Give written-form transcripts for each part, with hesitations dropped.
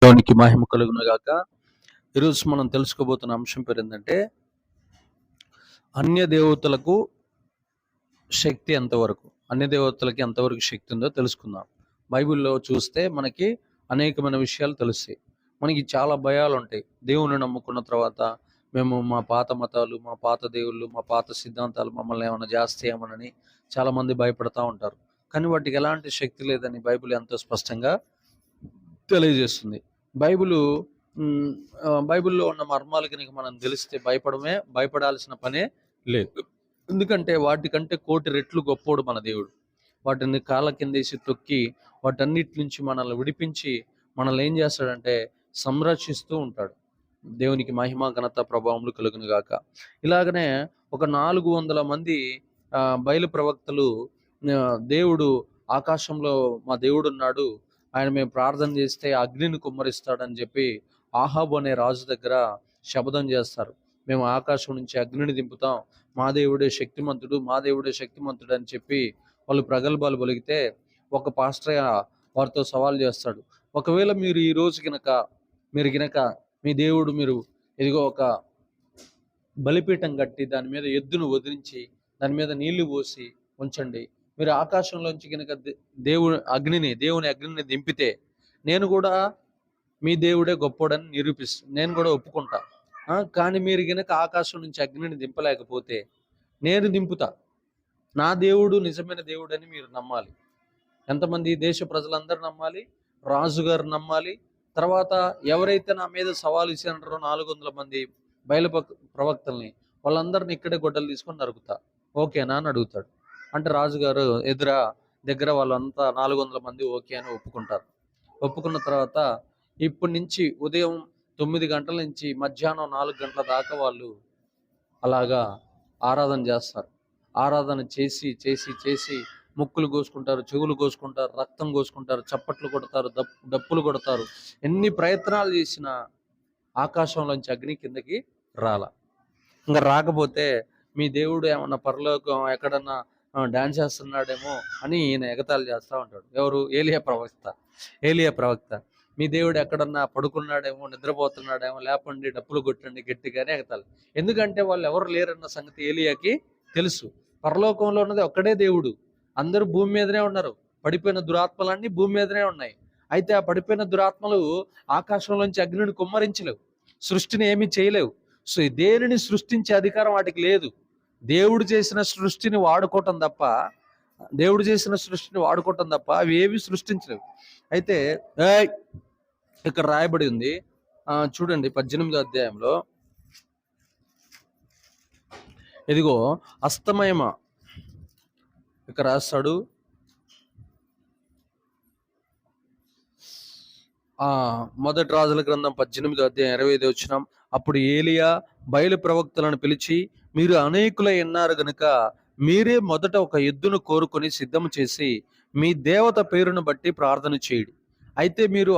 దేవునికి మహిమ కలుగును గాక. ఈరోజు మనం తెలుసుకోబోతున్న అంశం పేరు ఏంటంటే, అన్య దేవతలకు శక్తి ఎంతవరకు, అన్య దేవతలకి ఎంతవరకు శక్తి ఉందో తెలుసుకుందాం. బైబిల్లో చూస్తే మనకి అనేకమైన విషయాలు తెలుస్తాయి. మనకి చాలా భయాలు ఉంటాయి. దేవుని నమ్ముకున్న తర్వాత మేము మా పాత మతాలు, మా పాత దేవుళ్ళు, మా పాత సిద్ధాంతాలు మమ్మల్ని ఏమైనా చేస్తాయేమోనని చాలామంది భయపడతా ఉంటారు. కానీ వాటికి ఎలాంటి శక్తి లేదని బైబిల్ ఎంతో స్పష్టంగా తెలియజేస్తుంది. బైబిలు బైబిల్లో ఉన్న మర్మాలు కనుక మనం తెలిస్తే భయపడాల్సిన పనే లేదు. ఎందుకంటే వాటికంటే కోటి రెట్లు గొప్పోడు మన దేవుడు. వాటిని కాళ్ళ కిందేసి తొక్కి వాటన్నిటి నుంచి మనల్ని విడిపించి మనల్ని ఏం చేస్తాడంటే సంరక్షిస్తూ ఉంటాడు. దేవునికి మహిమ ఘనత ప్రభావములు కలుగును గాక. ఇలాగనే ఒక 400 మంది బయలు ప్రవక్తలు దేవుడు ఆకాశంలో మా దేవుడు ఉన్నాడు, ఆయన మేము ప్రార్థన చేస్తే అగ్నిని కుమ్మరిస్తాడని చెప్పి ఆహాబు అనే రాజు దగ్గర శపథం చేస్తారు. మేము ఆకాశం నుంచి అగ్నిని దింపుతాం, మా దేవుడే శక్తిమంతుడు, మా దేవుడే శక్తిమంతుడు అని చెప్పి వాళ్ళు ప్రగల్భాలు పలికితే ఒక పాస్టర్ వారితో సవాల్ చేస్తాడు. ఒకవేళ మీరు ఈ రోజు గినక మీ దేవుడు మీరు ఇదిగో ఒక బలిపీఠం కట్టి దాని మీద ఎద్దును వదిలించి దాని మీద నీళ్లు పోసి ఉంచండి, మీరు ఆకాశంలోంచి కనుక దేవుని అగ్నిని దింపితే నేను కూడా మీ దేవుడే గొప్పోడని నేను కూడా ఒప్పుకుంటా. కానీ మీరు కనుక ఆకాశం నుంచి అగ్నిని దింపలేకపోతే నేను దింపుతా. నా దేవుడు నిజమైన దేవుడు అని మీరు నమ్మాలి. ఎంతమంది దేశ ప్రజలందరూ నమ్మాలి, రాజుగారు నమ్మాలి, తర్వాత ఎవరైతే నా మీద సవాలు ఇచ్చినారో 400 మంది బయలు ప్రవక్తల్ని వాళ్ళందరిని ఇక్కడే గొడ్డలు తీసుకొని నరుకుతా, ఓకేనా అని అడుగుతాడు. అంటే రాజుగారు దగ్గర వాళ్ళంతా 400 మంది ఓకే అని ఒప్పుకుంటారు. ఒప్పుకున్న తర్వాత ఇప్పటి నుంచి ఉదయం 9 గంటల నుంచి మధ్యాహ్నం 4 గంటల దాకా వాళ్ళు అలాగా ఆరాధన చేస్తారు. ఆరాధన చేసి చేసి చేసి ముక్కులు కోసుకుంటారు, చెవులు కోసుకుంటారు, రక్తం కోసుకుంటారు, చప్పట్లు కొడతారు, డప్పులు కొడతారు. ఎన్ని ప్రయత్నాలు చేసినా ఆకాశంలోంచి అగ్ని కిందకి ఇంకా రాకపోతే మీ దేవుడు ఏమన్నా పరలోకం ఎక్కడన్నా డాన్స్ చేస్తున్నాడేమో అని ఈయన ఎగతాళి చేస్తూ ఉంటాడు. ఎవరు? ఏలియా ప్రవక్త. మీ దేవుడు ఎక్కడన్నా పడుకున్నాడేమో, నిద్రపోతున్నాడేమో, లేపండి డప్పులు కొట్టండి గట్టిగానే ఎగతాళి. ఎందుకంటే వాళ్ళు ఎవరు లేరన్న సంగతి ఏలియాకి తెలుసు. పరలోకంలో ఉన్నది ఒక్కడే దేవుడు, అందరూ భూమి మీదనే ఉన్నారు. పడిపోయిన దురాత్మలన్నీ భూమి మీదనే ఉన్నాయి. అయితే ఆ పడిపోయిన దురాత్మలు ఆకాశంలోంచి అగ్నిని కుమ్మరించలేవు, సృష్టిని ఏమీ చేయలేవు. సో దేనిని సృష్టించే అధికారం వాటికి లేదు. దేవుడు చేసిన సృష్టిని వాడుకోవటం తప్ప అవి ఏవి సృష్టించలేవు. అయితే ఇక్కడ రాయబడి ఉంది, చూడండి 18వ అధ్యాయంలో, ఇదిగో అస్తమయమ ఇక్కడ రాస్తాడు. మొదటి రాజుల గ్రంథం 18వ అధ్యాయం 25వ వచనం. అప్పుడు ఏలియా బయలు ప్రవక్తలను పిలిచి, మీరు అనేకులై ఉన్నారు గనుక మీరే మొదట ఒక ఎద్దును కోరుకొని సిద్ధం చేసి మీ దేవత పేరును బట్టి ప్రార్థన చేయుడి. అయితే మీరు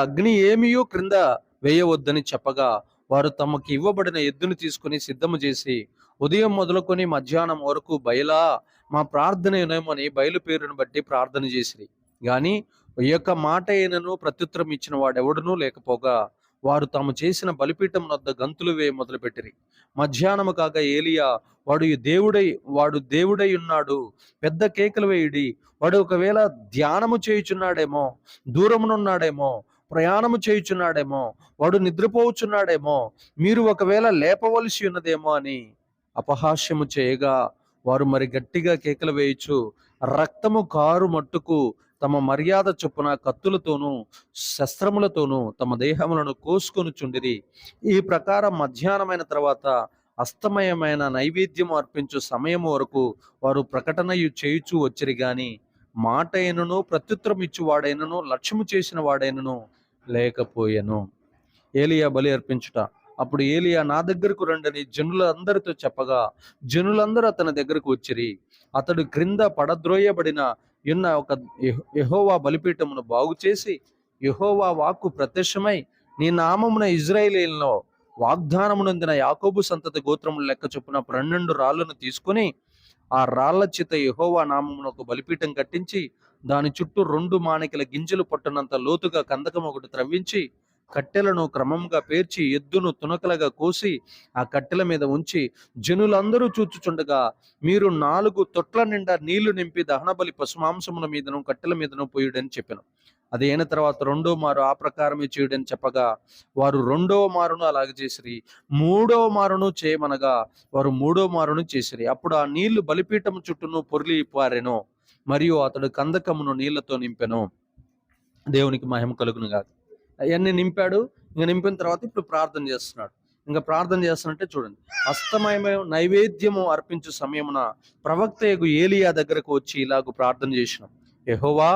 అగ్ని ఏమియో క్రింద వేయవద్దని చెప్పగా వారు తమకు ఇవ్వబడిన ఎద్దును తీసుకుని సిద్ధము చేసి ఉదయం మొదలుకొని మధ్యాహ్నం వరకు బయలా మా ప్రార్థన ఏమని బయలు పేరును బట్టి ప్రార్థన చేసిరి. గాని ఈ యొక్క మాట అయినను ప్రత్యుత్తరం ఇచ్చిన వాడెవడునూ లేకపోగా వారు తాము చేసిన బలిపీఠం వద్ద గంతులు వేయ మొదలుపెట్టిరి. మధ్యాహ్నము కాగా ఏలియా, వాడు దేవుడై ఉన్నాడు, పెద్ద కేకలు వేయుడి, వాడు ఒకవేళ ధ్యానము చేయుచున్నాడేమో, దూరమునున్నాడేమో, ప్రయాణము చేయుచున్నాడేమో, వాడు నిద్రపోవచ్చున్నాడేమో, మీరు ఒకవేళ లేపవలసి ఉన్నదేమో అని అపహాస్యము చేయగా వారు మరి గట్టిగా కేకలు వేయచ్చు రక్తము కారు మట్టుకు తమ మర్యాద చొప్పున కత్తులతోనూ శస్త్రములతోనూ తమ దేహములను కోసుకొని చుండిరి. ఈ ప్రకారం మధ్యాహ్నమైన తర్వాత అస్తమయమైన నైవేద్యం అర్పించు సమయం వరకు వారు ప్రకటనయు చేయుచూ వచ్చిరి. గాని మాట అయినను ప్రత్యుత్తరం ఇచ్చువాడైనను లక్ష్యము చేసిన వాడైనను లేకపోయెను. ఏలియా బలి అర్పించుట. అప్పుడు ఏలియా, నా దగ్గరకు రండని జనులందరితో చెప్పగా జనులందరూ అతని దగ్గరకు వచ్చిరి. అతడు క్రింద పడద్రోయబడిన ఒక యెహోవా బలిపీఠమును బాగు చేసి యెహోవా వాక్కు ప్రత్యక్షమై, నీ నామమున ఇజ్రాయేలీయులలో వాగ్దానమునందిన యాకోబు సంతతి గోత్రముల లెక్క చొప్పున 12 రాళ్లను తీసుకుని ఆ రాళ్ల చేత యెహోవా నామమున ఒక బలిపీఠం కట్టించి దాని చుట్టూ 2 మాణికల గింజలు పట్టునంత లోతుగా కందకం ఒకటి త్రవ్వించి కట్టెలను క్రమంగా పేర్చి ఎద్దును తునకలుగా కోసి ఆ కట్టెల మీద ఉంచి జనులందరూ చూచుచుండగా మీరు 4 తొట్ల నిండా నీళ్లు నింపి దహనబలి పశుమాంసముల మీదను కట్టెల మీదను పోయుడని చెప్పాను. అది అయిన తర్వాత 2వ మారు ఆ ప్రకారమే చేయుడని చెప్పగా వారు 2వ మారును అలాగే చేసిరి. 3వ మారును చేయమనగా వారు 3వ మారును చేసిరి. అప్పుడు ఆ నీళ్లు బలిపీఠము చుట్టూను పొర్లి పారెను, మరియు అతడు కందకమును నీళ్లతో నింపెను. దేవునికి మహిమ కలుగును గాక. అవన్నీ నింపాడు. ఇంకా నింపిన తర్వాత ఇప్పుడు ప్రార్థన చేస్తున్నాడు. ఇంకా ప్రార్థన చేస్తున్నట్టే చూడండి. అస్తమయమే నైవేద్యము అర్పించు సమయమున ప్రవక్త యగు ఏలియా దగ్గరకు వచ్చి ఇలాగూ ప్రార్థన చేసినాం. యెహోవా,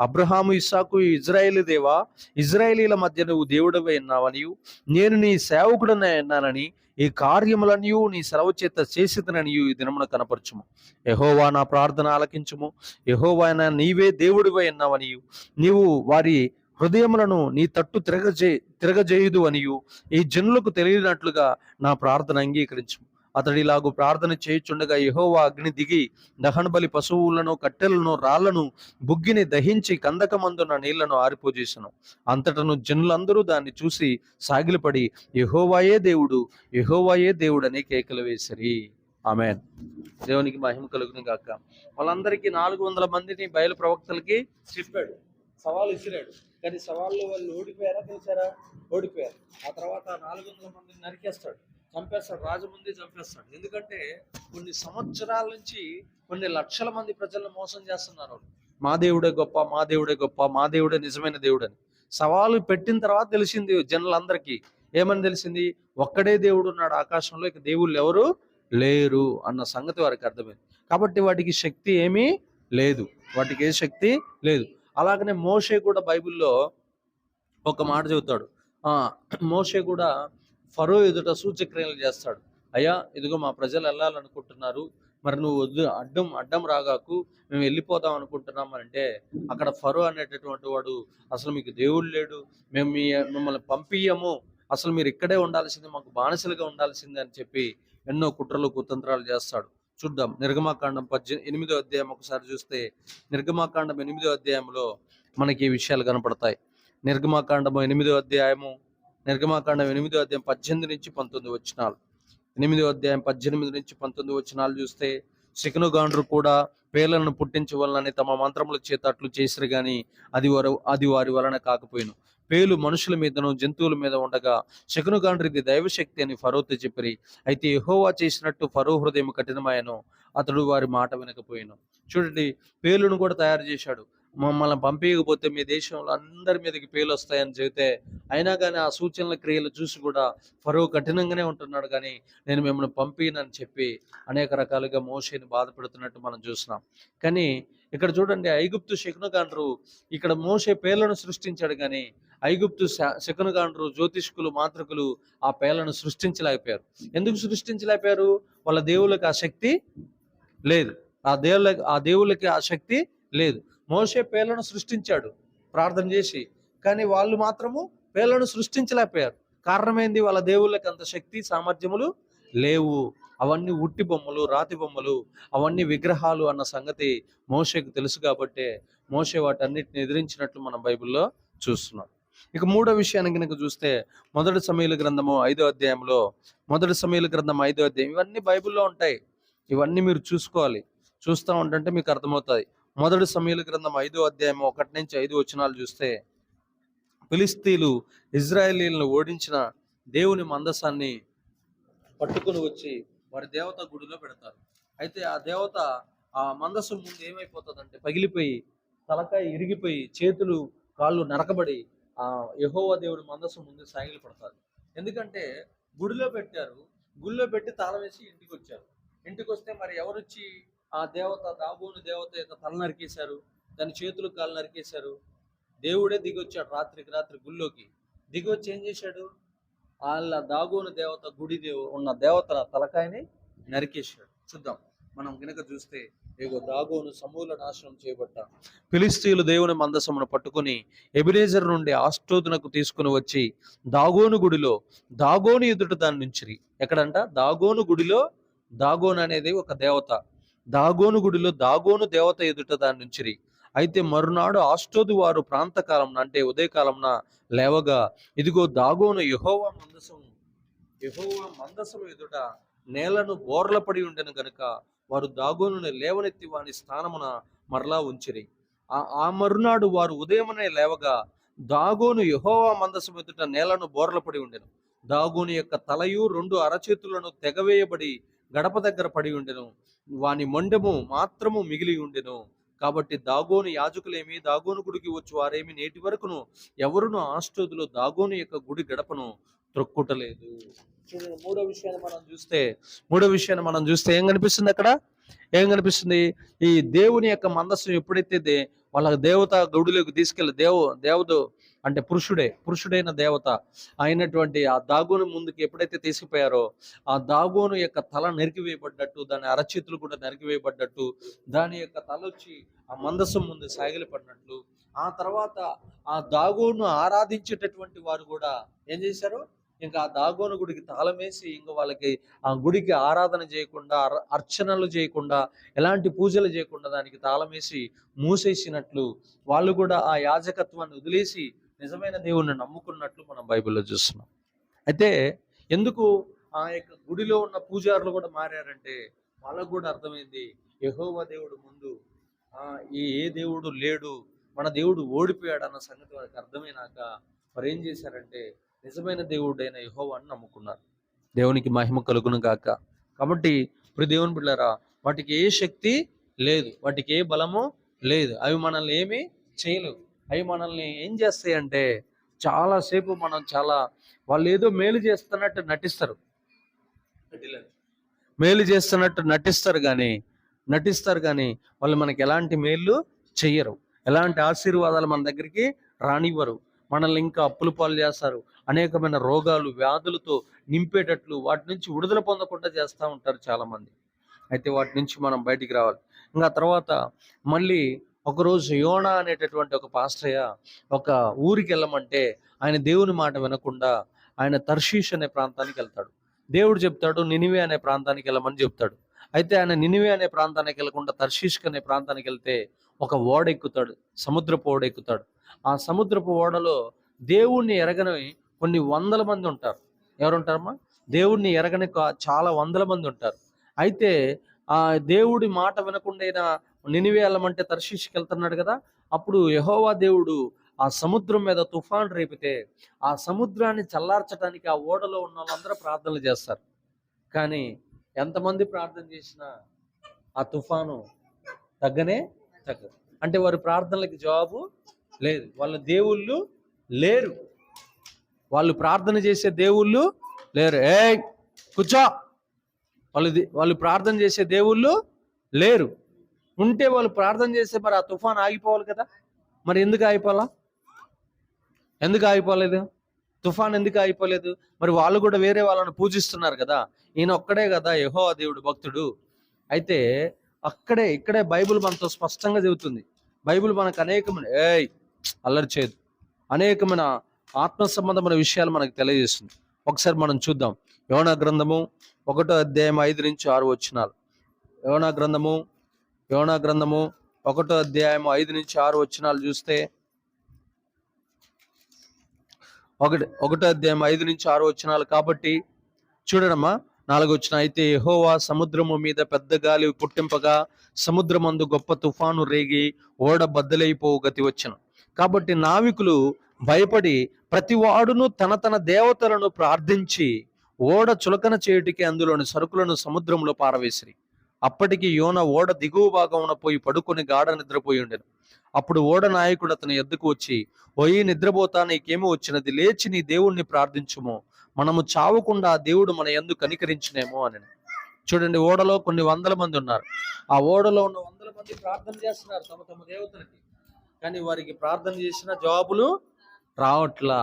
అబ్రహాము, ఇస్సాకు, ఇజ్రాయేలు దేవా, ఇజ్రాయేలీల మధ్య నువ్వు దేవుడవై ఉన్నావనియు నేను నీ సేవకుడనే ఉన్నానని ఈ కార్యములనియు నీ సెలవు చేత చేసిదననియు ఈ దినమున కనపరచుము. యెహోవా, నా ప్రార్థన ఆలకించుము. యెహోవా, నీవే దేవుడివై ఉన్నావనియు నీవు వారి హృదయములను నీ తట్టు తిరగజేయుదు అనియు ఈ జనులకు తెలియనట్లుగా నా ప్రార్థన అంగీకరించుము. అతడు ఇలాగూ ప్రార్థన చేయుచుండగా యెహోవా అగ్ని దిగి దహనబలి పశువులను కట్టెలను రాళ్లను బుగ్గిని దహించి కందకమందున నీళ్లను ఆరిపోజేసను. అంతటను జనులందరూ దాన్ని చూసి సాగిలపడి యెహోవాయే దేవుడు, యెహోవాయే దేవుడని కేకలు వేసిరి. ఆమేన్. దేవునికి మహిమ కలుగును గాక. వాళ్ళందరికీ 400 మందిని బయలు ప్రవక్తలకి చెప్పాడు, సవాలు ఇచ్చిరాడు. కానీ సవాళ్ళు వాళ్ళు ఓడిపోయారా? తెలిసారా? ఓడిపోయారు. ఆ తర్వాత 400 మందిని నరికేస్తాడు, చంపేస్తాడు, రాజు ముందే చంపేస్తాడు. ఎందుకంటే కొన్ని సంవత్సరాల నుంచి కొన్ని లక్షల మంది ప్రజలను మోసం చేస్తున్నారు. మా దేవుడే గొప్ప, మా దేవుడే గొప్ప, మా దేవుడే నిజమైన దేవుడు అని. సవాలు పెట్టిన తర్వాత తెలిసింది జనులందరికీ. ఏమని తెలిసింది? ఒక్కడే దేవుడు ఉన్నాడు ఆకాశంలో, ఇక దేవుళ్ళు ఎవరు లేరు అన్న సంగతి వారికి అర్థమైంది. కాబట్టి వాటికి శక్తి ఏమీ లేదు, వాటికి ఏ శక్తి లేదు. అలాగనే మోషే కూడా బైబిల్లో ఒక మాట చెబుతాడు. మోషే కూడా ఫరో ఎదుట సూచక్రియలు చేస్తాడు. అయ్యా, ఇదిగో మా ప్రజలు వెళ్ళాలనుకుంటున్నారు, మరి నువ్వు వద్దు, అడ్డం రాగాకు, మేము వెళ్ళిపోదాం అనుకుంటున్నాం అంటే అక్కడ ఫరో అనేటటువంటి వాడు, అసలు మీకు దేవుడు లేడు, మేము మిమ్మల్ని పంపియ్యము, అసలు మీరు ఇక్కడే ఉండాల్సింది, మాకు బానిసలుగా ఉండాల్సిందే అని చెప్పి ఎన్నో కుట్రలు కుతంత్రాలు చేస్తాడు. చూద్దాం. నిర్గమాకాండం 8వ అధ్యాయం ఒకసారి చూస్తే నిర్గమాకాండం 8వ అధ్యాయంలో మనకి ఈ విషయాలు కనపడతాయి. నిర్గమాకాండం 8వ అధ్యాయం 18 నుంచి 19 వచనాలు. 8వ అధ్యాయం 18 నుంచి 19 వచనాలు చూస్తే శకునగాండ్రు కూడా పేర్లను పుట్టించవలనని తమ మంత్రముల చేత అట్లు చేసిరు గాని అది వారి వలన కాకపోయిను. పేలు మనుషుల మీదను జంతువుల మీద ఉండగా శకునగాండ్రిది దైవశక్తి అని ఫరోతో చెప్పిరి. అయితే యెహోవా చేసినట్టు ఫరో హృదయం కఠినమాయను, అతడు వారి మాట వినకపోయాను. చూడండి, పేలును కూడా తయారు చేశాడు. మమ్మల్ని పంపించకపోతే మీ దేశంలో అందరి మీదకి పేలు వస్తాయని చెబితే, అయినా కానీ ఆ సూచనల క్రియలు చూసి కూడా ఫరో కఠినంగానే ఉంటున్నాడు. కానీ నేను మిమ్మల్ని పంపినని చెప్పి అనేక రకాలుగా మోషేని బాధపెడుతున్నట్టు మనం చూస్తున్నాం. కానీ ఇక్కడ చూడండి, ఐగుప్తు శకునగాండ్రు, ఇక్కడ మోషే పేర్లను సృష్టించాడు, కానీ ఐగుప్తు శకునగాండ్రు, జ్యోతిష్కులు, మాంత్రికులు ఆ పేర్లను సృష్టించలేకపోయారు. ఎందుకు సృష్టించలేకపోయారు? వాళ్ళ దేవుళ్ళకి ఆ శక్తి లేదు, ఆ దేవుళ్ళకి ఆ శక్తి లేదు. మోషే పేర్లను సృష్టించాడు ప్రార్థన చేసి, కానీ వాళ్ళు మాత్రము పేర్లను సృష్టించలేకపోయారు. కారణమైంది, వాళ్ళ దేవుళ్ళకి అంత శక్తి సామర్థ్యములు లేవు. అవన్నీ ఉట్టి బొమ్మలు, రాతి బొమ్మలు, అవన్నీ విగ్రహాలు అన్న సంగతి మోషేకు తెలుసు. కాబట్టే మోషే వాటన్నిటిని ఎదిరించినట్లు మనం బైబిల్లో చూస్తున్నాం. ఇక 3వ విషయాన్ని కనుక చూస్తే మొదటి సమూయేలు గ్రంథము 5వ అధ్యాయంలో, మొదటి సమూయేలు గ్రంథం 5వ అధ్యాయం, ఇవన్నీ బైబిల్లో ఉంటాయి. ఇవన్నీ మీరు చూసుకోవాలి. చూస్తూ ఉంటుంటే మీకు అర్థమవుతుంది. మొదటి సమూయేలు గ్రంథం 5వ అధ్యాయం 1 నుంచి 5 వచనాలు చూస్తే ఫిలిస్తీన్లు ఇజ్రాయేలీలను ఓడించిన దేవుని మందసాన్ని పట్టుకుని వచ్చి వారి దేవత గుడిలో పెడతారు. అయితే ఆ దేవత ఆ మందసం ముందు ఏమైపోతుందంటే పగిలిపోయి, తలకాయ ఇరిగిపోయి, చేతులు కాళ్ళు నరకబడి ఆ యెహోవా దేవుడి మందసం ముందు సాగిలి పడతారు. ఎందుకంటే గుడిలో పెట్టారు, గుడిలో పెట్టి తాళం వేసి ఇంటికి వచ్చారు. ఇంటికి వస్తే మరి ఎవరొచ్చి ఆ దేవత, దాగోను దేవత యొక్క తల నరికేశారు, దాని చేతులు కాళ్ళు నరికేశారు. దేవుడే దిగొచ్చాడు రాత్రికి రాత్రి గుళ్ళోకి. దిగొచ్చి ఏం చేశాడు? వాళ్ళ దాగోను దేవత గుడి ఉన్న దేవతల తలకాయని నరికేశాడు. చూద్దాం. మనం గనక చూస్తే ఏగో దాగోను సమూల నాశనం చేయబడ్డ ఫిలిస్తీన్లు దేవుని మందసమును పట్టుకుని ఎబెనేజర్ నుండి ఆస్టోదునకు తీసుకుని వచ్చి దాగోను గుడిలో దాగోను ఎదుట దాన్ని ఉంచిరి. ఎక్కడంట? దాగోను గుడిలో. దాగోను అనేది ఒక దేవత. దాగోను గుడిలో దాగోను దేవత ఎదుట దాన్ని ఉంచిరి. అయితే మరునాడు ఆష్టోదు వారు ప్రాంతకాలం అంటే ఉదయకాలంన లేవగా, ఇదిగో దాగోను యెహోవా మందసము ఎదుట నేలను బోర్ల పడి ఉండెను గనుక వారు దాగోనుని లేవనెత్తి వాని స్థానమున మరలా ఉంచిరి. ఆ మరునాడు వారు ఉదయమునే లేవగా, దాగోను యెహోవా మందసము ఎదుట నేలను బోర్ల పడి ఉండెను. దాగోను యొక్క తలయు 2 అరచేతులను తెగవేయబడి గడప దగ్గర పడి ఉండెను. వాని మొండెము మాత్రము మిగిలి ఉండెను. కాబట్టి దాగోను యాజకులేమి, దాగోను గుడికి వచ్చి వారేమి నేటి వరకును ఎవరును ఆష్టోదులో దాగోను యొక్క గుడి గడపను త్రొక్కుటలేదు. చూడండి, మూడో విషయాన్ని మనం చూస్తే ఏం కనిపిస్తుంది అక్కడ? ఏం కనిపిస్తుంది? ఈ దేవుని యొక్క మందస్సు ఎప్పుడైతే వాళ్ళ దేవత గౌడులోకి తీసుకెళ్ళి దేవుడు అంటే పురుషుడైన దేవత అయినటువంటి ఆ దాగోను ముందుకు ఎప్పుడైతే తీసుకుపోయారో, ఆ దాగోను యొక్క తల నరికివేయబడ్డట్టు, దాని అరచేతులు కూడా నరికివేయబడ్డట్టు, దాని యొక్క తల వచ్చి ఆ మందసం ముందు సాగిలపడినట్లు, ఆ తర్వాత ఆ దాగోను ఆరాధించేటటువంటి వారు కూడా ఏం చేశారు? ఇంకా ఆ దాగోను గుడికి తాళం వేసి ఇంకా వాళ్ళకి ఆ గుడికి ఆరాధన చేయకుండా, అర్చనలు చేయకుండా, ఎలాంటి పూజలు చేయకుండా దానికి తాళం వేసి మూసేసినట్లు వాళ్ళు కూడా ఆ యాజకత్వాన్ని వదిలేసి నిజమైన దేవుణ్ణి నమ్ముకున్నట్లు మనం బైబిల్లో చూస్తున్నాం. అయితే ఎందుకు ఆ యొక్క గుడిలో ఉన్న పూజారులు కూడా మారారంటే, వాళ్ళకు కూడా అర్థమైంది యెహోవా దేవుడు ముందు ఏ దేవుడు లేడు, మన దేవుడు ఓడిపోయాడు అన్న సంగతి వారికి అర్థమైనాక మరి ఏం చేశారంటే నిజమైన దేవుడైన యెహోవాను నమ్ముకున్నారు. దేవునికి మహిమ కలుగును గాక. కాబట్టి ఇప్పుడు దేవుని బిడ్డలారా, వాటికి ఏ శక్తి లేదు, వాటికి ఏ బలము లేదు, అవి మనల్ని ఏమీ చేయలేవు. అవి మనల్ని ఏం చేస్తాయి అంటే చాలాసేపు వాళ్ళు ఏదో మేలు చేస్తున్నట్టు నటిస్తారు, నటిస్తారు కానీ వాళ్ళు మనకి ఎలాంటి మేలు చెయ్యరు, ఎలాంటి ఆశీర్వాదాలు మన దగ్గరికి రానివ్వరు. మనల్ని ఇంకా అప్పుల పాలు చేస్తారు, అనేకమైన రోగాలు వ్యాధులతో నింపేటట్లు వాటి నుంచి విడుదల పొందకుండా చేస్తూ ఉంటారు చాలామంది. అయితే వాటి నుంచి మనం బయటికి రావాలి. ఇంకా తర్వాత మళ్ళీ ఒకరోజు యోనా అనేటటువంటి ఒక పాస్టయ్య ఒక ఊరికి వెళ్ళమంటే ఆయన దేవుని మాట వినకుండా ఆయన తర్షీష్ అనే ప్రాంతానికి వెళ్తాడు. దేవుడు చెప్తాడు నినివే అనే ప్రాంతానికి వెళ్ళమని చెప్తాడు. అయితే ఆయన నినివే అనే ప్రాంతానికి వెళ్ళకుండా తర్షీష్ అనే ప్రాంతానికి వెళ్తే ఒక ఓడ ఎక్కుతాడు, సముద్రపు ఓడ ఎక్కుతాడు. ఆ సముద్రపు ఓడలో దేవుణ్ణి ఎరగని కొన్ని వందల మంది ఉంటారు. ఎవరుంటారమ్మా? దేవుణ్ణి ఎరగని చాలా వందల మంది ఉంటారు. అయితే ఆ దేవుడి మాట వినకుండా నినివే వెళ్ళమంటే తర్షీష్కి వెళ్తున్నాడు కదా. అప్పుడు యెహోవా దేవుడు ఆ సముద్రం మీద తుఫాన్ రేపితే ఆ సముద్రాన్ని చల్లార్చడానికి ఆ ఓడలో ఉన్న వాళ్ళందరూ ప్రార్థనలు చేస్తారు. కానీ ఎంతమంది ప్రార్థన చేసినా ఆ తుఫాను తగ్గదు. అంటే వారి ప్రార్థనలకి జవాబు లేదు. వాళ్ళ దేవుళ్ళు లేరు, వాళ్ళు ప్రార్థన చేసే దేవుళ్ళు లేరు. కూర్చో, వాళ్ళు ప్రార్థన చేసే దేవుళ్ళు లేరు. ఉంటే వాళ్ళు ప్రార్థన చేస్తే మరి ఆ తుఫాన్ ఆగిపోవాలి కదా. మరి ఎందుకు ఆగిపోలేదు? తుఫాన్ ఎందుకు ఆగిపోలేదు? మరి వాళ్ళు కూడా వేరే వాళ్ళని పూజిస్తున్నారు కదా. ఈయన ఒక్కడే కదా యెహోవా దేవుడు భక్తుడు. అయితే ఇక్కడే బైబిల్ మనతో స్పష్టంగా చెబుతుంది. బైబిల్ మనకు అనేకమైన అల్లరి చేయదు, అనేకమైన ఆత్మ సంబంధమైన విషయాలు మనకు తెలియజేస్తుంది. ఒకసారి మనం చూద్దాం. యోనా గ్రంథము 1వ అధ్యాయం 5-6 వచనాలు. యోనా గ్రంథము 1వ అధ్యాయం 5-6 వచనాలు చూస్తే 1వ అధ్యాయం 5-6 వచనాలు. కాబట్టి చూడడమ్మా 4వ వచనం. అయితే యెహోవా సముద్రము మీద పెద్ద గాలి పుట్టింపగా సముద్రమందు గొప్ప తుఫాను రేగి ఓడ బద్దలైపోవు గతి వచ్చెను. కాబట్టి నావికులు భయపడి ప్రతివాడును తన దేవతలను ప్రార్థించి ఓడ చులకన చేయుటికి అందులోని సరుకులను సముద్రంలో పారవేసిరి. అప్పటికి యోన ఓడ దిగువ భాగమున పోయి పడుకొని గాఢ నిద్రపోయి ఉండెను. అప్పుడు ఓడ నాయకుడు అతని ఎద్దుకు వచ్చి, ఓయి నిద్రపోతా, నీకేమో వచ్చినది, లేచి నీ దేవుణ్ణి ప్రార్థించుము, మనము చావకుండా దేవుడు మన యందు కనికరించునేమో అని. చూడండి, ఓడలో కొన్ని వందల మంది ఉన్నారు. ఆ ఓడలో ఉన్న 100 మంది ప్రార్థన చేస్తున్నారు తమ దేవతలకి, కానీ వారికి ప్రార్థన చేసిన జవాబులు రావట్లా.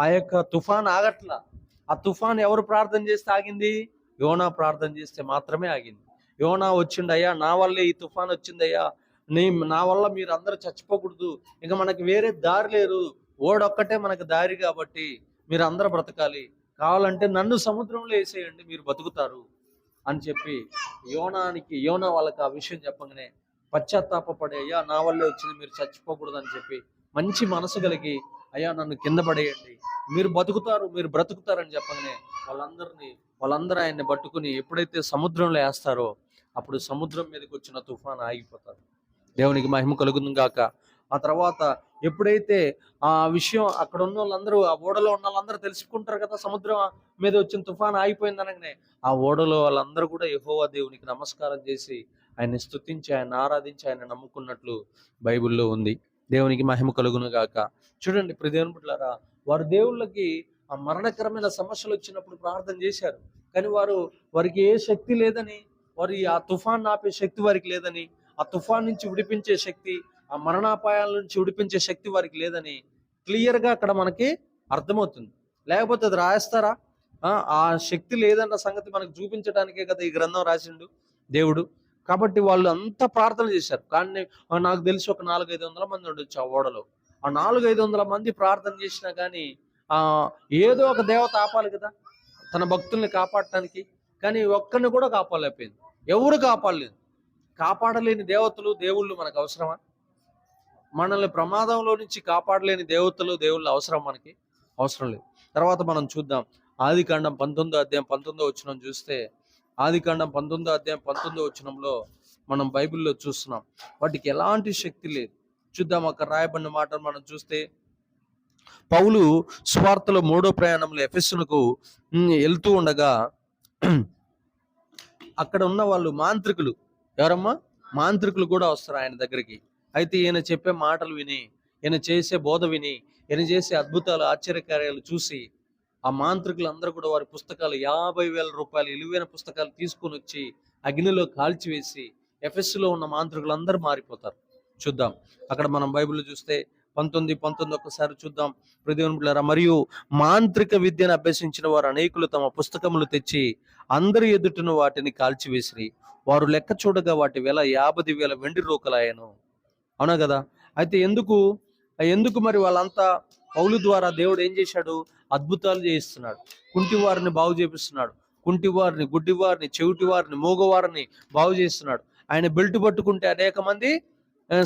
ఆ యొక్క తుఫాన్ ఆగట్లా. ఆ తుఫాన్ ఎవరు ప్రార్థన చేస్తే ఆగింది? యోనా ప్రార్థన చేస్తే మాత్రమే ఆగింది. యోనా వచ్చిండయ్యా, నా వల్లే ఈ తుఫాన్ వచ్చిందయ్యా, నా వల్ల మీరు అందరూ చచ్చిపోకూడదు, ఇంకా మనకి వేరే దారి లేరు, ఓడొక్కటే మనకు దారి, కాబట్టి మీరు అందరూ బ్రతకాలి, కావాలంటే నన్ను సముద్రంలో వేసేయండి, మీరు బతుకుతారు అని చెప్పి యోనా వాళ్ళకి ఆ విషయం చెప్పగానే పశ్చాత్తాపడి, అయ్యా నా వల్లే వచ్చింది, మీరు చచ్చిపోకూడదని చెప్పి మంచి మనసు కలిగి, అయ్యా నన్ను కింద పడేయండి, మీరు బ్రతుకుతారని చెప్పగానే వాళ్ళందరూ ఆయన్ని పట్టుకుని ఎప్పుడైతే సముద్రంలో వేస్తారో అప్పుడు సముద్రం మీదకి వచ్చిన తుఫాను ఆగిపోతారు. దేవునికి మహిమ కలుగును గాక. ఆ తర్వాత ఎప్పుడైతే ఆ విషయం అక్కడ ఉన్న వాళ్ళందరూ, ఆ ఓడలో ఉన్న వాళ్ళందరూ తెలుసుకుంటారు కదా, సముద్రం మీద వచ్చిన తుఫాను ఆగిపోయింది అనగానే ఆ ఓడలో వాళ్ళందరూ కూడా యెహోవా దేవునికి నమస్కారం చేసి ఆయన్ని స్తుతించి, ఆయన ఆరాధించి, ఆయన నమ్ముకున్నట్లు బైబిల్లో ఉంది. దేవునికి మహిమ కలుగును గాక. చూడండి ప్రియ దేవుని బిడ్డలారా, వారు దేవుళ్ళకి ఆ మరణకరమైన సమస్యలు వచ్చినప్పుడు ప్రార్థన చేశారు, కానీ వారికి ఏ శక్తి లేదని, ఆ తుఫాన్ ఆపే శక్తి వారికి లేదని, ఆ తుఫాన్ నుంచి విడిపించే శక్తి, ఆ మరణాపాయాల నుంచి విడిపించే శక్తి వారికి లేదని క్లియర్గా అక్కడ మనకి అర్థమవుతుంది. లేకపోతే అది రాస్తారా? ఆ శక్తి లేదన్న సంగతి మనకు చూపించడానికే కదా ఈ గ్రంథం రాసిండు దేవుడు. కాబట్టి వాళ్ళు అంతా ప్రార్థన చేశారు, కానీ నాకు తెలిసి ఒక 400-500 మంది ఉండొచ్చు ఆ ఓడలో. ఆ 400-500 మంది ప్రార్థన చేసినా కానీ ఏదో ఒక దేవత ఆపాలి కదా తన భక్తుల్ని కాపాడటానికి, కానీ ఒక్కరిని కూడా కాపాడలేకపోయింది. ఎవరు కాపాడలేదు. కాపాడలేని దేవుళ్ళు మనకు అవసరమా? మనల్ని ప్రమాదంలో నుంచి కాపాడలేని దేవుళ్ళు అవసరం మనకి? అవసరం లేదు. తర్వాత మనం చూద్దాం, ఆదికాండం 19వ అధ్యాయం 19వ వచనం చూస్తే, ఆదికాండం 19వ అధ్యాయం 19వ వచనంలో మనం బైబిల్లో చూస్తున్నాం వాటికి ఎలాంటి శక్తి లేదు. చూద్దాం, అక్కడ రాయబడిన మాటలు మనం చూస్తే, పౌలు సువార్తలో 3వ ప్రయాణంలో ఎఫెసునకు వెళ్తూ ఉండగా అక్కడ ఉన్న వాళ్ళు మాంత్రికులు, ఎవరమ్మా? మాంత్రికులు కూడా వస్తారు ఆయన దగ్గరికి. అయితే ఈయన చెప్పే మాటలు విని, ఈయన చేసే బోధ విని, ఈయన చేసే అద్భుతాలు ఆశ్చర్యకార్యాలు చూసి ఆ మాంత్రికులు అందరూ కూడా వారి పుస్తకాలు 50,000 రూపాయలు విలువైన పుస్తకాలు తీసుకుని వచ్చి అగ్నిలో కాల్చివేసి ఎఫెస్సులో ఉన్న మాంత్రికులు అందరూ మారిపోతారు. చూద్దాం, అక్కడ మనం బైబిల్ చూస్తే 19 ఒక్కసారి చూద్దాం. దేవుని బిడ్డలారా, మరియు మాంత్రిక విద్యను అభ్యసించిన వారు అనేకులు తమ పుస్తకములు తెచ్చి అందరి ఎదుటను వాటిని కాల్చివేసిరి. వారు లెక్క చూడగా వాటి వెల 50,000 వెండి రూకలాయను. అవునా కదా? అయితే ఎందుకు మరి వాళ్ళంతా పౌలు ద్వారా దేవుడు ఏం చేశాడు? అద్భుతాలు చేయిస్తున్నాడు. కుంటివారిని బాగు చేపిస్తున్నాడు, కుంటివారిని, గుడ్డివారిని, చెవిటివారిని, మూగవారిని బాగు చేస్తున్నాడు. ఆయన బెల్ట్ పట్టుకుంటే అనేక మంది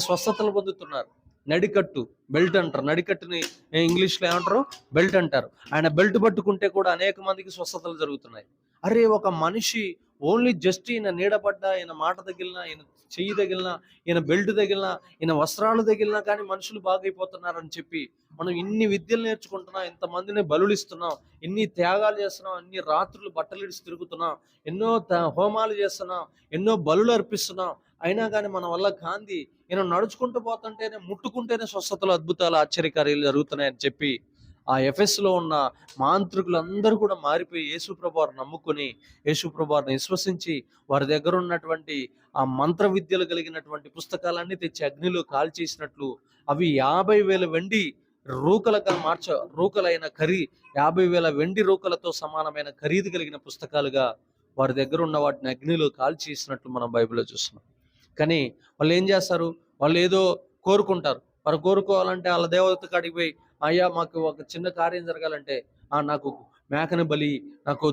స్వస్థతలు పొందుతున్నారు. నడికట్టు, బెల్ట్ అంటారు, నడికట్టుని ఇంగ్లీష్లో ఏమంటారు? బెల్ట్ అంటారు. ఆయన బెల్ట్ పట్టుకుంటే కూడా అనేక మందికి స్వస్థతలు జరుగుతున్నాయి. అరే, ఒక మనిషి ఓన్లీ జస్ట్ ఈయన నీడబడ్డా, ఈయన మాట తగిలినా, ఈయన చెయ్యి తగిలినా, ఈయన బెల్ట్ తగిలినా, ఈయన వస్త్రాలు తగిలినా కానీ మనుషులు బాగైపోతున్నారని చెప్పి మనం ఇన్ని విద్యలు నేర్చుకుంటున్నాం, ఇంతమందిని బలులు ఇస్తున్నాం, ఇన్ని త్యాగాలు చేస్తున్నాం, అన్ని రాత్రులు బట్టలు ఇడిచి తిరుగుతున్నాం, ఎన్నో హోమాలు చేస్తున్నాం, ఎన్నో బలులు అర్పిస్తున్నాం, అయినా కానీ మన వల్ల కాంది. ఈయన నడుచుకుంటూ పోతుంటేనే, ముట్టుకుంటేనే స్వస్థతలు, అద్భుతాలు, ఆశ్చర్యకార్యాలు జరుగుతున్నాయని చెప్పి ఆ ఎఫెస్లో ఉన్న మాంత్రికులందరూ కూడా మారిపోయి యేసుప్రభువారిని నమ్ముకొని, యేసుప్రభువారిని విశ్వసించి, వారి దగ్గర ఉన్నటువంటి ఆ మంత్ర విద్యలు కలిగినటువంటి పుస్తకాలన్నీ తెచ్చి అగ్నిలో కాల్చేసినట్లు అవి 50,000 వెండి రూకలుగా రూకలైన 50,000 వెండి రూకలతో సమానమైన ఖరీదు కలిగిన పుస్తకాలుగా వారి దగ్గర ఉన్న వాటిని అగ్నిలో కాల్చేసినట్లు మనం బైబిల్లో చూస్తున్నాం. కానీ వాళ్ళు ఏం చేస్తారు? వాళ్ళు ఏదో కోరుకుంటారు. వారు కోరుకోవాలంటే వాళ్ళ దేవత కాడికి పోయి, అయ్యా మాకు ఒక చిన్న కార్యం జరగాలంటే నాకు మేకని బలి, నాకు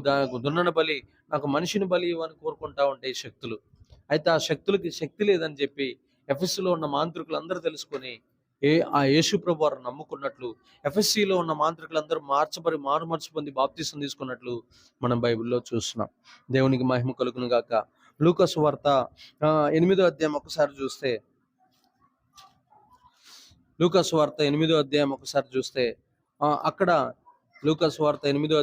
దున్నని బలి, నాకు మనిషిని బలి అని కోరుకుంటా ఉంటాయి శక్తులు. అయితే ఆ శక్తులకి శక్తి లేదని చెప్పి ఎఫెస్సులో ఉన్న మాంత్రికులు అందరూ తెలుసుకొని ఆ యేసు ప్రభు వారు నమ్ముకున్నట్లు, ఎఫెస్సిలో ఉన్న మాంత్రికులందరూ మారుమర్చి పొంది బాప్తిసం తీసుకున్నట్లు మనం బైబిల్లో చూస్తున్నాం. దేవునికి మహిమ కలుగును గాక. లూకా సువార్త 8వ అధ్యాయం ఒకసారి చూస్తే, లూకా సువార్త 8వ అధ్యాయం ఒకసారి చూస్తే అక్కడ లూకా సువార్త 8వ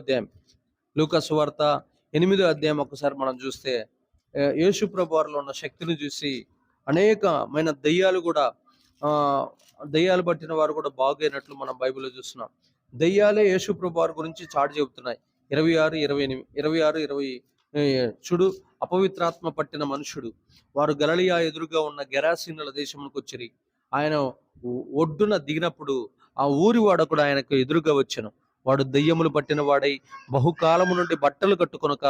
అధ్యాయం ఒకసారి మనం చూస్తే యేసు ప్రభు వారిలో ఉన్న శక్తిని చూసి అనేకమైన దయ్యాలు పట్టిన వారు కూడా బాగైనట్లు మనం బైబిల్లో చూస్తున్నాం. దయ్యాలే యేసు ప్రభు వారి గురించి చాటి చెబుతున్నాయి. 26-20 చూడు, అపవిత్రాత్మ పట్టిన మనుషుడు వారు గలిలయ ఎదురుగా ఉన్న గెరాసీనుల దేశమునకు వచ్చిరి. ఆయన ఒడ్డున దిగినప్పుడు ఆ ఊరి వాడొకడు ఆయనకు ఎదురుగా వచ్చెను. వాడు దయ్యములు పట్టిన వాడై బహుకాలము నుండి బట్టలు కట్టుకొనక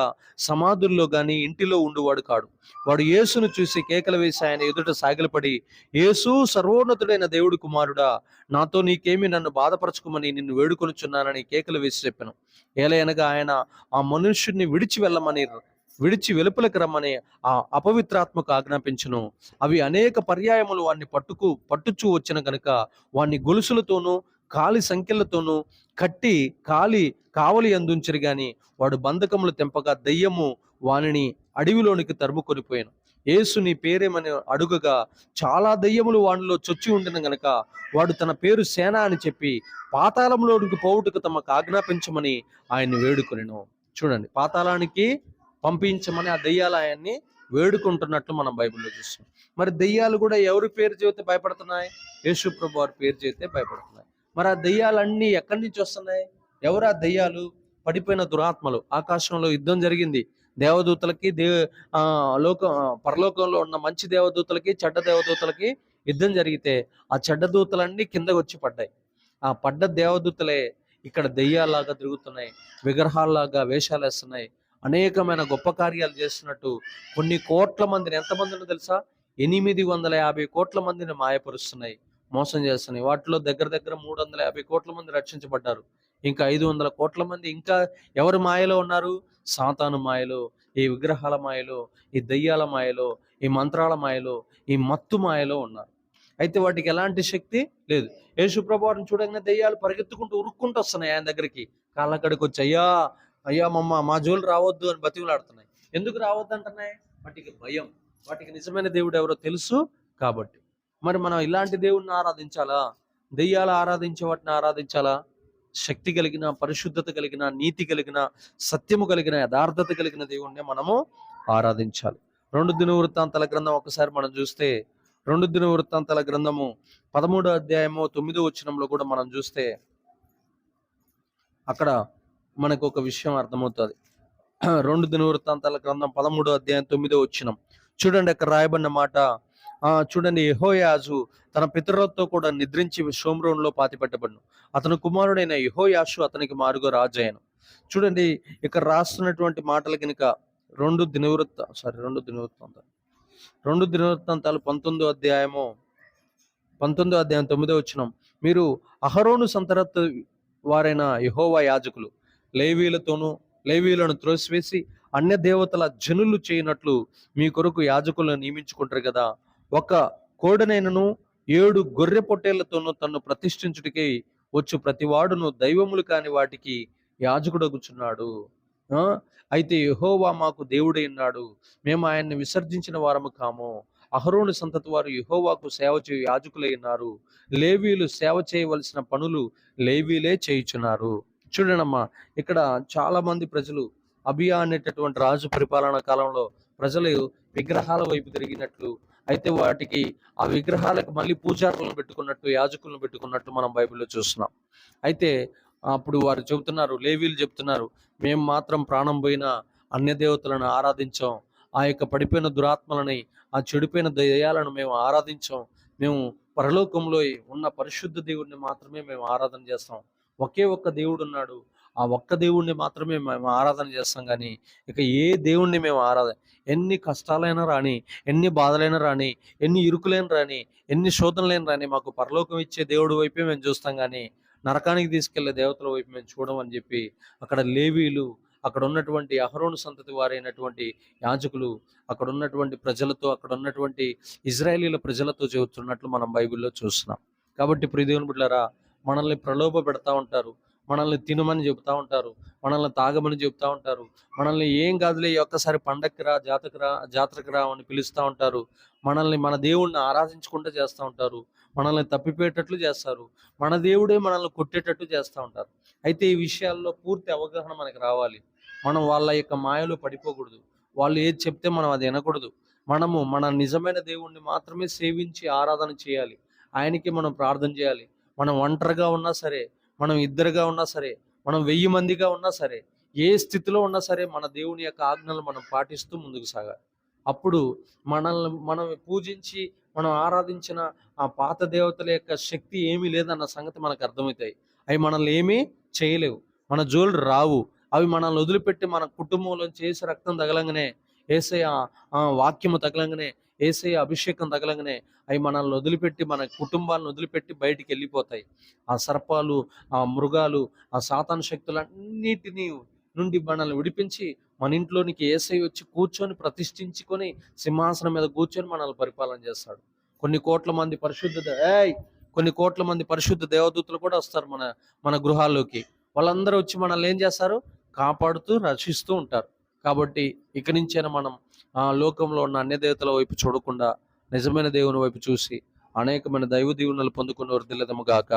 సమాధుల్లో గాని ఇంటిలో ఉండువాడు కాడు. వాడు యేసును చూసి కేకలు వేసి ఆయన ఎదుట సాగిలపడి, యేసు, సర్వోన్నతుడైన దేవుడి కుమారుడా, నాతో నీకేమి, నన్ను బాధపరచుకోమని నిన్ను వేడుకొనుచున్నానని కేకలు వేసి చెప్పాను. ఏలయనగా ఆయన ఆ మనుష్యుడిని విడిచి వెళ్ళమని విడిచి వెలుపలకు రమ్మని ఆ అపవిత్రాత్మకు ఆజ్ఞాపించును. అవి అనేక పర్యాయములు వాణ్ణి పట్టుచూ వచ్చిన గనుక వాణ్ణి గొలుసులతోనూ కాలి సంకెళ్లతోనూ కట్టి కావలి అందుంచరు గాని వాడు బంధకములు తెంపగా దయ్యము వానిని అడవిలోనికి తరుముకొనిపోయాను. యేసు నీ పేరేమని అడుగగా చాలా దయ్యములు వానిలో చొచ్చి ఉండిన గనక వాడు తన పేరు సేన అని చెప్పి పాతాళంలోనికి పోవుటకు తమకు ఆజ్ఞాపించమని ఆయన్ని వేడుకొనెను. చూడండి, పాతాళానికి పంపించమని ఆ దెయ్యాలు ఆయన్ని వేడుకుంటున్నట్లు మనం బైబిల్లో చూస్తాం. మరి దెయ్యాలు కూడా ఎవరి పేరు చెబితే భయపడుతున్నాయి? యేసు ప్రభు వారి పేరు చెబితే భయపడుతున్నాయి. మరి ఆ దెయ్యాలన్నీ ఎక్కడి నుంచి వస్తున్నాయి? ఎవరు ఆ దెయ్యాలు? పడిపోయిన దురాత్మలు. ఆకాశంలో యుద్ధం జరిగింది. దేవదూతలకి పరలోకంలో ఉన్న మంచి దేవదూతలకి చెడ్డ దేవదూతలకి యుద్ధం జరిగితే ఆ చెడ్డ దూతలన్నీ కిందకి వచ్చి పడ్డాయి. ఆ పడ్డ దేవదూతలే ఇక్కడ దెయ్యాలాగా తిరుగుతున్నాయి, విగ్రహాల్లాగా వేషాలు వేస్తున్నాయి, అనేకమైన గొప్ప కార్యాలు చేస్తున్నట్టు. కొన్ని కోట్ల మందిని, ఎంతమందిని తెలుసా? 850 కోట్ల మందిని మాయపరుస్తున్నాయి, మోసం చేస్తున్నాయి. వాటిలో దగ్గర 350 కోట్ల మంది రక్షించబడ్డారు. ఇంకా 500 కోట్ల మంది ఇంకా ఎవరి మాయలో ఉన్నారు? సాతాను మాయలో, ఈ విగ్రహాల మాయలో, ఈ దయ్యాల మాయలో, ఈ మంత్రాల మాయలో, ఈ మత్తు మాయలో ఉన్నారు. అయితే వాటికి ఎలాంటి శక్తి లేదు. యేసు ప్రభువుని చూడగానే దయ్యాలు పరిగెత్తుకుంటూ ఉరుక్కుంటూ వస్తున్నాయి ఆయన దగ్గరికి. కాళ్ళక్కడికి వచ్చి అయ్యా మా జోలు రావద్దు అని బతిమలాడుతున్నాయి. ఎందుకు రావద్దు అంటున్నాయి? వాటికి భయం. వాటికి నిజమైన దేవుడు ఎవరో తెలుసు కాబట్టి. మరి మనం ఇలాంటి దేవుడిని ఆరాధించాలా? దెయ్యాలు ఆరాధించే వాటిని ఆరాధించాలా? శక్తి కలిగిన, పరిశుద్ధత కలిగిన, నీతి కలిగిన, సత్యము కలిగిన, యథార్థత కలిగిన దేవుణ్ణి మనము ఆరాధించాలి. 2 దినవృత్తాంతాల గ్రంథం ఒకసారి మనం చూస్తే, 2 దినవృత్తాంతాల గ్రంథము 13వ అధ్యాయము 9వ వచనంలో కూడా మనం చూస్తే అక్కడ మనకు ఒక విషయం అర్థమవుతుంది. 2 దినవృత్తాంతాల గ్రంథం 13వ అధ్యాయం 9వ వచనం చూడండి. అక్కడ రాయబడిన మాట చూడండి. యెహోయాజు తన పితరులతో కూడా నిద్రించి షోమ్రోన్లో పాతిపెట్టబడును. అతని కుమారుడైన యెహోయాషు అతనికి మారుగా రాజయ్యను. చూడండి, ఇక్కడ రాస్తున్నటువంటి మాటలు కనుక 2 దినవృత్తాంతాలు 19వ అధ్యాయం 9వ వచనం. మీరు అహరోను సంతరత్తు వారైన యెహోవా యాజకులు లేవీయులను త్రోసివేసి అన్య దేవతల జనులు చేయనట్లు మీ కొరకు యాజకులను నియమించుకుంటారు కదా. ఒక కోడనైనను 7 గొర్రె పొట్టేళ్లతోనూ తన్ను ప్రతిష్ఠించుటకై వచ్చు ప్రతివాడును దైవములు కాని వాటికి యాజకుడగుచున్నాడు. అయితే యెహోవా మాకు దేవుడై ఉన్నాడు, మేము ఆయన్ని విసర్జించిన వారము కాము. అహరోను సంతతి వారు యెహోవాకు సేవ చేయు యాజకులై ఉన్నారు. లేవీయులు సేవ చేయవలసిన పనులు లేవీలే చేయుచున్నారు. చూడండమ్మా, ఇక్కడ చాలా మంది ప్రజలు, అబియా అనేటటువంటి రాజు పరిపాలనా కాలంలో ప్రజలు విగ్రహాల వైపు తిరిగినట్లు, అయితే వాటికి ఆ విగ్రహాలకు మళ్ళీ పూజారులను పెట్టుకున్నట్టు, యాజకులను పెట్టుకున్నట్టు మనం బైబిల్లో చూస్తున్నాం. అయితే అప్పుడు వారు చెబుతున్నారు, లేవీలు చెప్తున్నారు, మేము మాత్రం ప్రాణం పోయిన అన్య దేవతలను ఆరాధించాం, ఆ యొక్క పడిపోయిన దురాత్మలని, ఆ చెడిపోయిన దయ్యాలను మేము ఆరాధించాం, మేము పరలోకంలో ఉన్న పరిశుద్ధ దేవుడిని మాత్రమే మేము ఆరాధన చేస్తాం, ఒకే ఒక్క దేవుడు ఉన్నాడు, ఆ ఒక్క దేవుణ్ణి మాత్రమే మేము ఆరాధన చేస్తాం, కానీ ఇక ఏ దేవుణ్ణి మేము ఎన్ని కష్టాలైనా రాని, ఎన్ని బాధలైనా రాని, ఎన్ని ఇరుకులైనా రాని, ఎన్ని శోధనలైనా రాని, మాకు పరలోకం ఇచ్చే దేవుడి వైపే మేము చూస్తాం, కానీ నరకానికి తీసుకెళ్లే దేవతల వైపు మేము చూడమని చెప్పి అక్కడ లేవీలు, అక్కడ ఉన్నటువంటి అహరోను సంతతి వారైనటువంటి యాజకులు అక్కడ ఉన్నటువంటి ప్రజలతో, అక్కడ ఉన్నటువంటి ఇజ్రాయేలీల ప్రజలతో చెబుతున్నట్లు మనం బైబిల్లో చూస్తున్నాం. కాబట్టి ప్రియ దేవుని బిడ్డలారా, మనల్ని ప్రలోభ పెడతా ఉంటారు, మనల్ని తినమని చెబుతూ ఉంటారు, మనల్ని తాగమని చెబుతూ ఉంటారు, మనల్ని ఏం కాదులే ఒక్కసారి పండక్కి రా, జాతరకు రా అని పిలుస్తూ ఉంటారు, మనల్ని మన దేవుణ్ణి ఆరాధించుకుంటూ చేస్తూ ఉంటారు, మనల్ని తప్పిపోయేటట్లు చేస్తారు, మన దేవుడే మనల్ని కొట్టేటట్టు చేస్తూ ఉంటారు. అయితే ఈ విషయాల్లో పూర్తి అవగాహన మనకి రావాలి. మనం వాళ్ళ యొక్క మాయలో పడిపోకూడదు. వాళ్ళు ఏది చెప్తే మనం అది వినకూడదు. మనము మన నిజమైన దేవుణ్ణి మాత్రమే సేవించి ఆరాధన చేయాలి. ఆయనకి మనం ప్రార్థన చేయాలి. మనం ఒంటరిగా ఉన్నా సరే, మనం ఇద్దరుగా ఉన్నా సరే, మనం 1000 మందిగా ఉన్నా సరే, ఏ స్థితిలో ఉన్నా సరే మన దేవుని యొక్క ఆజ్ఞలు మనం పాటిస్తూ ముందుకు సాగాలి. అప్పుడు మనం పూజించి మనం ఆరాధించిన ఆ పాత దేవతల యొక్క శక్తి ఏమీ లేదన్న సంగతి మనకు అర్థమవుతాయి. అవి మనల్ని ఏమీ చేయలేవు, మన జోలు రావు. అవి మనల్ని వదిలిపెట్టి మన కుటుంబంలో చేసి రక్తం తగలంగానే, యేసయ్య వాక్యము తగలంగానే, యేసయ్య అభిషేకం తగలంగానే అవి మనల్ని వదిలిపెట్టి, మన కుటుంబాలను వదిలిపెట్టి బయటికి వెళ్ళిపోతాయి. ఆ సర్పాలు, ఆ మృగాలు, ఆ సాతాను శక్తులన్నిటినీ నుండి మనల్ని విడిపించి మన ఇంట్లోనికి యేసయ్య వచ్చి కూర్చొని ప్రతిష్ఠించుకొని సింహాసనం మీద కూర్చొని మనల్ని పరిపాలన చేస్తాడు. కొన్ని కోట్ల మంది పరిశుద్ధ దేవదూతలు కూడా వస్తారు మన గృహాల్లోకి. వాళ్ళందరూ వచ్చి మనల్ని ఏం చేస్తారు? కాపాడుతూ రక్షిస్తూ ఉంటారు. కాబట్టి ఇక నుంచైనా మనం లోకంలో ఉన్న అన్య దేవతల వైపు చూడకుండా నిజమైన దేవుని వైపు చూసి అనేకమైన దైవ దీవెనలు పొందుకుని వర్ధిల్లెదము గాక.